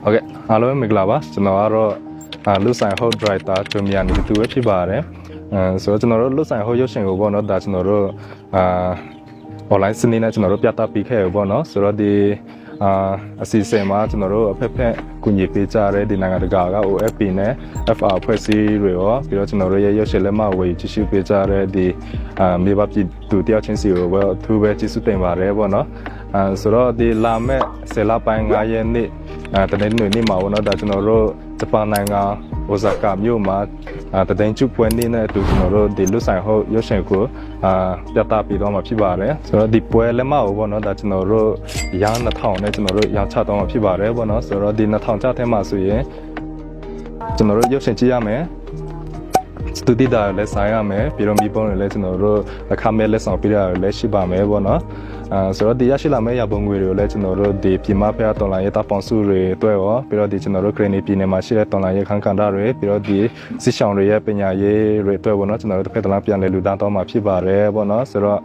ဟုတ်ကဲ့အားလုံးမင်္ဂလာပါကျွန်တော်ကတော့လူဆိုင်ဟုတ်ဒရိုက်တာဂျိုမီယာနေတူပဲဖြစ်ပါတယ်ဆိုတော့ကျွန်တော်တို့လူဆိုင်ဟုတ်ရုပ်ရှင်ကိုပေါ့နော်ဒါကျွန်တော်တို့online စနစ်နဲ့ကျွန်တော်တို့ပြသပေးခဲ့ရပေါ့နော်ဆိုတော့ဒီအစီအစဉ်မှာကျွန်တော်တို့အဖက်ဖက်ကူညီပေးကြတဲ့ဒီနိုင်ငံတကာက OFP နဲ့ FR ဖွဲ့စည်းတွေရောပြီးတော့ကျွန်တော်တို့ရဲ့ရုပ်ရှင်လက်မှတ်ဝေကြည့်ရှုပေးကြတဲ့ဒီမြေပပြည်သူတယောက်ချင်းစီကိုပဲအထူးပဲကျေးဇူးတင်ပါတယ်ပေါ့နော်ဆိုတော့ဒီလာမဲ့10လပိုင်း9ရက်နေ့တနေ့နေ့မှာပေါ့နော်ဒါကျွန်တော်တို့ဂျပန်နိုင်ငံအိုဇာကာမြို့မှာတသိန်းကျုပ်ပွဲနေ့နဲ့အတူကျွန်တော်တို့ဒီလူဆိုင်ဟုတ်ရုပ်ရှင်ကိုပြသပေးတော့မှာဖြစ်ပါတယ်ဆိုတော့ဒီပွဲလက်မကိုပေါ့နော်ဒါကျွန်တော်တို့ရောင်း2000နဲ့ကျွန်တော်တို့ရောင်းချတော့မှာဖြစ်ပါတယ်ပေါ့နော်ဆိုတော့ဒီ2000ကျတဲ့မှာဆိုရင်ကျွန်တော်တို့ရုပ်ရှင်ကြည့်ရမယ်စတူဒီတာလည်းဆိုင်ရမယ်ပြီးတော့မိဘတွေလည်းကျွန်တော်တို့အခမဲ့လက်ဆောင်ပေးရလည်းရှိပါမယ်ပေါ့နော်ဆိုတော့ဒီရရှိလာမယ့်ရပုံငွေတွေကိုလည်းကျွန်တော်တို့ဒီပြည်မဖက်တော်လိုင်းရေးတပ်ပေါင်းစုတွေအတွက်ရောပြီးတော့ဒီကျွန်တော်တို့ဂရနီပြည်နယ်မှာရှိတဲ့တော်လိုင်းရေးခန်းခန္ဓာတွေပြီးတော့ဒီစစ်ဆောင်တွေရဲ့ပညာရေးတွေအတွက်ပေါ့နော်ကျွန်တော်တို့တစ်ဖက်တစ်လမ်းပြန်လည်လူတန်းတော့မှာဖြစ်ပါတယ်ပေါ့နော်ဆိုတော့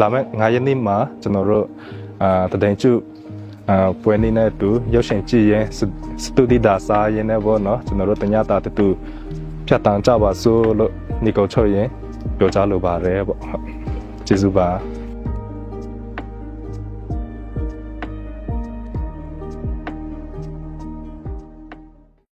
လာမယ့်9ရက်နေ့မှာကျွန်တော်တို့တသိန်းကျပွဲနေ့နဲ့အတူရုပ်ရှင်ကြည့်ရင်စတူဒီတာစားရင်လည်းပေါ့နော်ကျွန်တော်တို့တညတာတူဖြတ်တန်းကြပါစို့လို့ညီကိုချုပ်ရင်ပြောကြလိုပါတယ်ပေါ့ကျေးဇူးပါ